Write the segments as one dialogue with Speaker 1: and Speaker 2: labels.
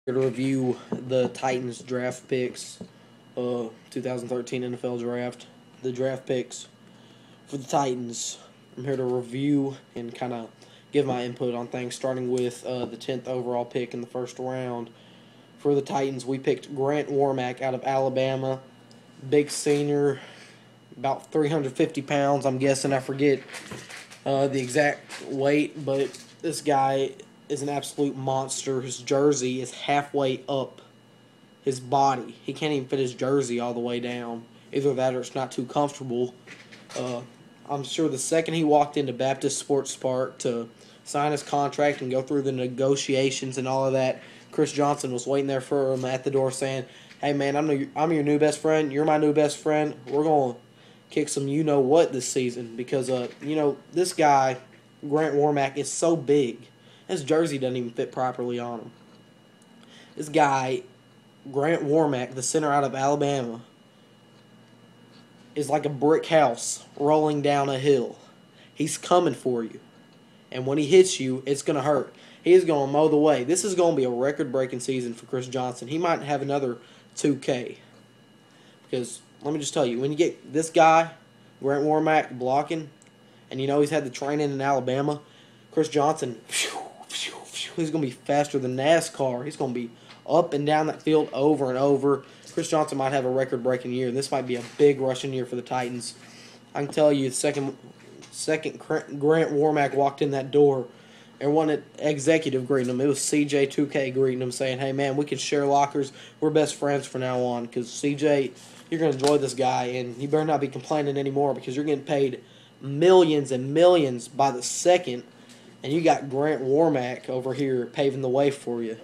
Speaker 1: Here to review the Titans draft picks, 2013 NFL draft. The draft picks for the Titans. I'm here to review and kind of give my input on things, starting with the 10th overall pick in the first round. For the Titans, we picked Grant Warmack out of Alabama. Big senior, about 350 pounds, I'm guessing. I forget the exact weight, but this guy is an absolute monster. His jersey is halfway up his body. He can't even fit his jersey all the way down. Either that or it's not too comfortable. I'm sure the second he walked into Baptist Sports Park to sign his contract and go through the negotiations and all of that, Chris Johnson was waiting there for him at the door saying, "Hey man, I'm your new best friend. You're my new best friend. We're going to kick some you-know-what this season." Because, this guy, Grant Warmack, is so big. His jersey doesn't even fit properly on him. This guy, Grant Warmack, the center out of Alabama, is like a brick house rolling down a hill. He's coming for you. And when he hits you, it's going to hurt. He's going to mow the way. This is going to be a record-breaking season for Chris Johnson. He might have another 2K. Because, let me just tell you, when you get this guy, Grant Warmack, blocking, and you know he's had the training in Alabama, Chris Johnson, he's going to be faster than NASCAR. He's going to be up and down that field over and over. Chris Johnson might have a record-breaking year, and this might be a big rushing year for the Titans. I can tell you, the second Grant Warmack walked in that door, and one executive greeting him. It was CJ 2K greeting him, saying, "Hey, man, we can share lockers. We're best friends from now on, because CJ, you're going to enjoy this guy, and you better not be complaining anymore because you're getting paid millions and millions by the second, and you got Grant Warmack over here paving the way for you.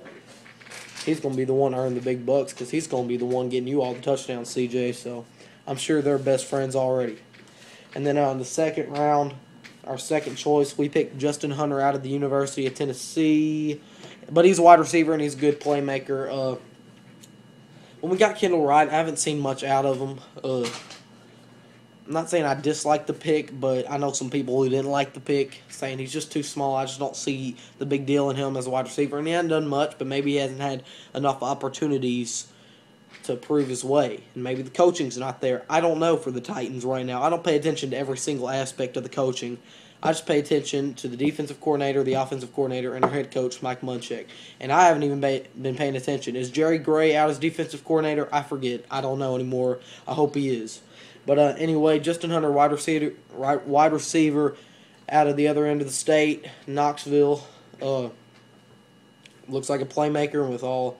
Speaker 1: He's going to be the one to earn the big bucks because he's going to be the one getting you all the touchdowns, CJ." So I'm sure they're best friends already. And then on the second round, our second choice, we picked Justin Hunter out of the University of Tennessee. But he's a wide receiver and he's a good playmaker. When we got Kendall Wright, I haven't seen much out of him. I'm not saying I dislike the pick, but I know some people who didn't like the pick, saying he's just too small. I just don't see the big deal in him as a wide receiver. And he hasn't done much, but maybe he hasn't had enough opportunities to prove his way. And maybe the coaching's not there. I don't know for the Titans right now. I don't pay attention to every single aspect of the coaching. I just pay attention to the defensive coordinator, the offensive coordinator, and our head coach, Mike Munchak. And I haven't even been paying attention. Is Jerry Gray out as defensive coordinator? I forget. I don't know anymore. I hope he is. But anyway, Justin Hunter, wide receiver out of the other end of the state, Knoxville. Looks like a playmaker with all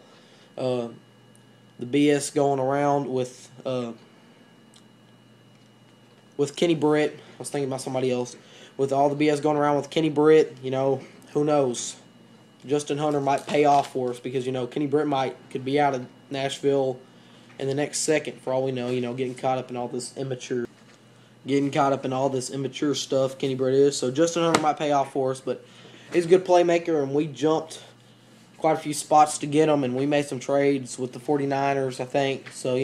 Speaker 1: the BS going around with Kenny Britt. I was thinking about somebody else. With all the BS going around with Kenny Britt, who knows? Justin Hunter might pay off for us because, Kenny Britt could be out of Nashville in the next second, for all we know, getting caught up in all this immature stuff Kenny Britt is. So Justin Hunter might pay off for us, but he's a good playmaker, and we jumped quite a few spots to get him, and we made some trades with the 49ers, I think. So,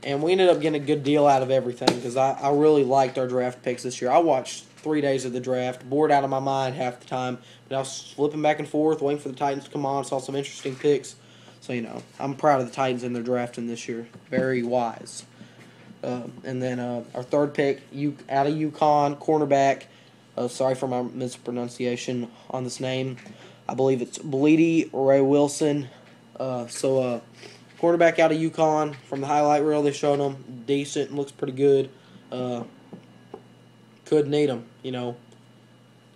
Speaker 1: and we ended up getting a good deal out of everything because I really liked our draft picks this year. I watched 3 days of the draft, bored out of my mind half the time, but I was flipping back and forth, waiting for the Titans to come on, saw some interesting picks. So, I'm proud of the Titans in their drafting this year. Very wise. And then our third pick, out of UConn, cornerback. Sorry for my mispronunciation on this name. I believe it's Bleedy Ray Wilson. Cornerback out of UConn. From the highlight reel they showed him, decent, looks pretty good. Could need him,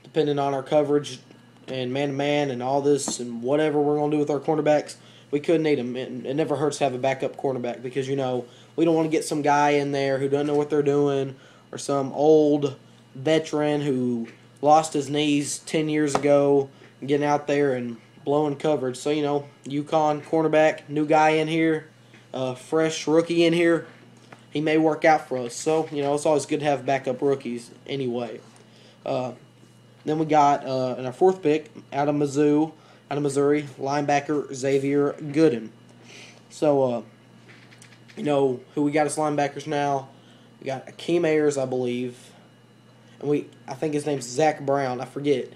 Speaker 1: depending on our coverage and man-to-man and all this and whatever we're going to do with our cornerbacks. We could need him. It never hurts to have a backup cornerback because, we don't want to get some guy in there who doesn't know what they're doing or some old veteran who lost his knees 10 years ago and getting out there and blowing coverage. So, UConn cornerback, new guy in here, fresh rookie in here. He may work out for us. So, it's always good to have backup rookies anyway. Then we got, in our fourth pick, out of Missouri, linebacker Xavier Gooden. So, who we got as linebackers now? We got Akeem Ayers, I believe. And I think his name's Zach Brown. I forget.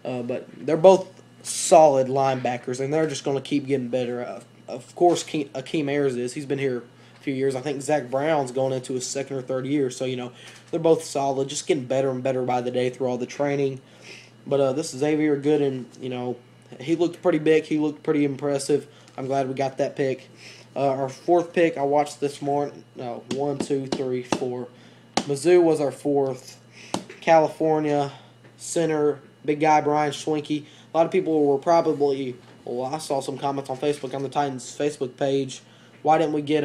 Speaker 1: But they're both solid linebackers, and they're just going to keep getting better. Of course, Akeem Ayers is. He's been here a few years. I think Zach Brown's going into his second or third year. So, they're both solid, just getting better and better by the day through all the training. But this is Xavier Gooden. He looked pretty big. He looked pretty impressive. I'm glad we got that pick. Our fourth pick, I watched this morning. No, 1, 2, 3, 4. Mizzou was our fourth. California, center, big guy, Brian Schwenke. A lot of people were probably, I saw some comments on Facebook on the Titans Facebook page. Why didn't we get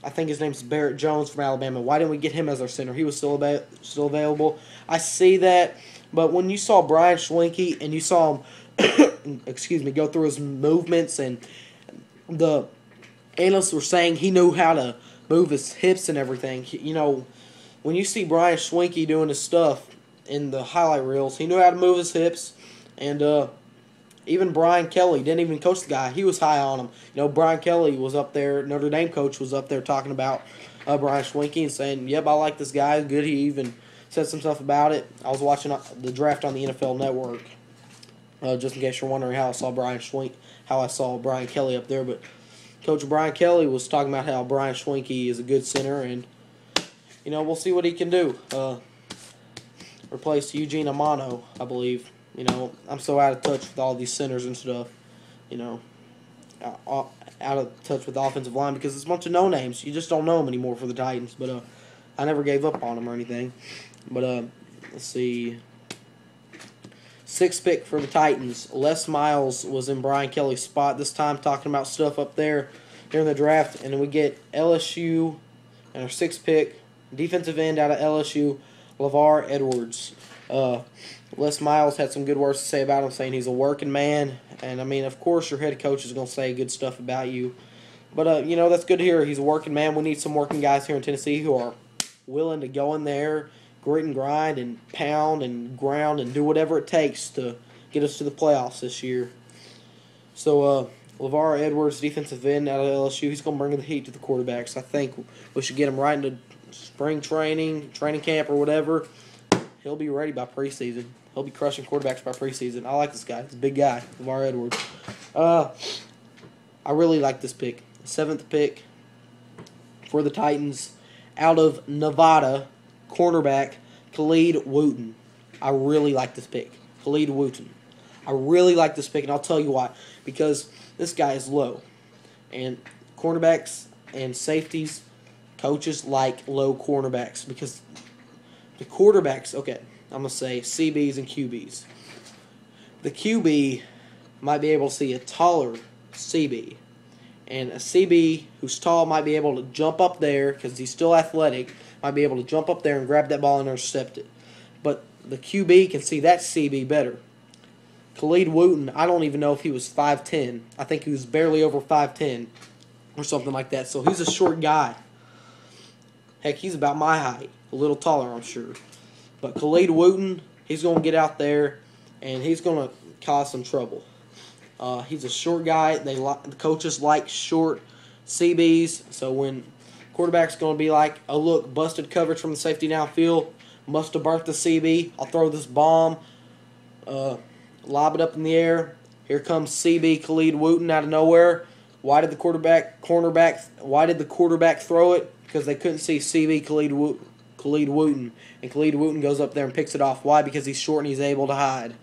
Speaker 1: I think his name's Barrett Jones from Alabama. Why didn't we get him as our center? He was still available. I see that, but when you saw Brian Schwenke and you saw him, go through his movements, and the analysts were saying he knew how to move his hips and everything. When you see Brian Schwenke doing his stuff in the highlight reels, he knew how to move his hips, and even Brian Kelly didn't even coach the guy. He was high on him. Brian Kelly was up there, Notre Dame coach was up there talking about Brian Schwenke and saying, yep, I like this guy. Good. He even said some stuff about it. I was watching the draft on the NFL Network, just in case you're wondering how I saw Brian Kelly up there. But Coach Brian Kelly was talking about how Brian Schwenke is a good center, and we'll see what he can do. Replace Eugene Amano, I believe. I'm so out of touch with all these centers and stuff. Out of touch with the offensive line because it's a bunch of no-names. You just don't know them anymore for the Titans. But I never gave up on them or anything. But let's see. Sixth pick for the Titans. Les Miles was in Brian Kelly's spot this time, talking about stuff up there during the draft. And then we get LSU and our sixth pick, defensive end out of LSU, LeVar Edwards. Les Miles had some good words to say about him, saying he's a working man. And, of course, your head coach is going to say good stuff about you. But, that's good to hear. He's a working man. We need some working guys here in Tennessee who are willing to go in there, grit and grind, and pound and ground and do whatever it takes to get us to the playoffs this year. So, LeVar Edwards, defensive end out of LSU, he's going to bring the heat to the quarterbacks. I think we should get him right into spring training camp or whatever. He'll be ready by preseason. He'll be crushing quarterbacks by preseason. I like this guy. He's a big guy, LeVar Edwards. I really like this pick. Seventh pick for the Titans out of Nevada, cornerback Khalid Wooten. I really like this pick. Khalid Wooten. I really like this pick, and I'll tell you why. Because this guy is low. And cornerbacks and safeties, coaches like low cornerbacks because the quarterbacks, okay, I'm going to say CBs and QBs. The QB might be able to see a taller CB. And a CB who's tall might be able to jump up there because he's still athletic, might be able to jump up there and grab that ball and intercept it. But the QB can see that CB better. Khalid Wooten, I don't even know if he was 5'10". I think he was barely over 5'10", or something like that. So he's a short guy. Heck, he's about my height. A little taller, I'm sure. But Khalid Wooten, he's going to get out there, and he's going to cause some trouble. He's a short guy. The coaches like short CBs. So when quarterback's going to be like, oh, look, busted coverage from the safety downfield, must have burnt the CB. I'll throw this bomb, lob it up in the air. Here comes CB Khalid Wooten out of nowhere. Why did the quarterback throw it? Because they couldn't see CB Khalid Wooten. And Khalid Wooten goes up there and picks it off. Why? Because he's short and he's able to hide.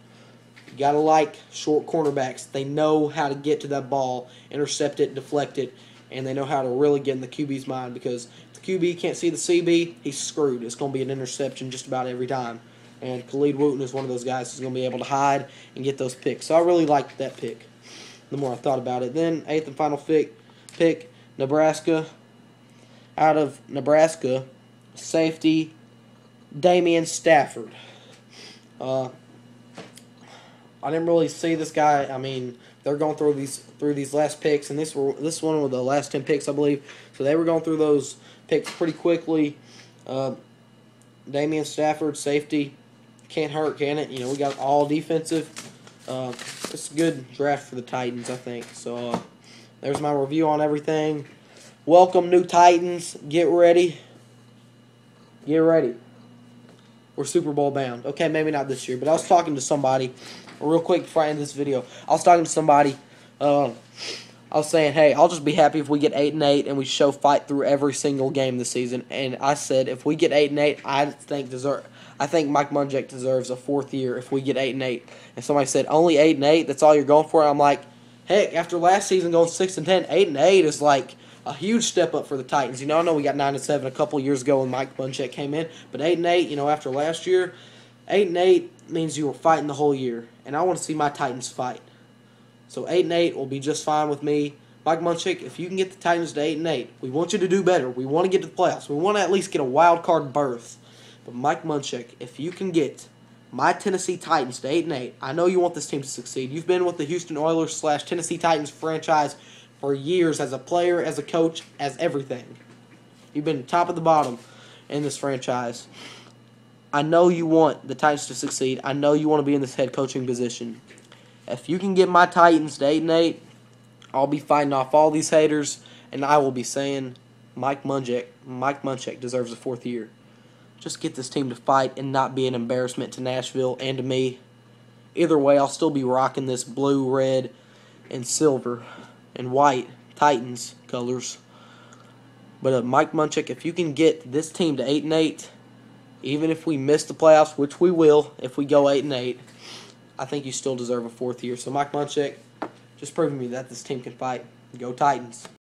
Speaker 1: You got to like short cornerbacks. They know how to get to that ball, intercept it, deflect it, and they know how to really get in the QB's mind because if the QB can't see the CB, he's screwed. It's going to be an interception just about every time. And Khalid Wooten is one of those guys who's going to be able to hide and get those picks. So I really liked that pick the more I thought about it. Then, eighth and final pick, Nebraska. Out of Nebraska, safety Damian Stafford. I didn't really see this guy. They're going through these last picks, and this one was the last 10 picks, I believe. So they were going through those picks pretty quickly. Damian Stafford, safety, can't hurt, can it? We got all defensive. It's a good draft for the Titans, I think. So there's my review on everything. Welcome, new Titans. Get ready. Get ready. We're Super Bowl bound. Okay, maybe not this year, but I was talking to somebody real quick before I end this video. I was talking to somebody. I was saying, hey, I'll just be happy if we get 8-8 and we show fight through every single game this season. And I said, if we get 8-8, I think Mike Munchak deserves a 4th year if we get 8-8. And somebody said, only 8-8? That's all you're going for? And I'm like, heck, after last season going 6-10, 8-8 is like a huge step up for the Titans. You know, I know we got 9-7 a couple years ago when Mike Munchak came in, but 8-8, you know, after last year, 8-8 means you were fighting the whole year, and I want to see my Titans fight. So 8-8 will be just fine with me. Mike Munchak, if you can get the Titans to 8-8, we want you to do better. We want to get to the playoffs. We want to at least get a wild card berth. But Mike Munchak, if you can get my Tennessee Titans to 8-8, I know you want this team to succeed. You've been with the Houston Oilers / Tennessee Titans franchise for years as a player, as a coach, as everything. You've been top of the bottom in this franchise. I know you want the Titans to succeed. I know you want to be in this head coaching position. If you can get my Titans to 8-8, I'll be fighting off all these haters, and I will be saying Mike Munchak deserves a 4th year. Just get this team to fight and not be an embarrassment to Nashville and to me. Either way, I'll still be rocking this blue, red, and silver and white Titans colors. But Mike Munchak, if you can get this team to 8-8, even if we miss the playoffs, which we will if we go 8-8, I think you still deserve a 4th year. So Mike Munchak, just proving me that this team can fight. Go Titans.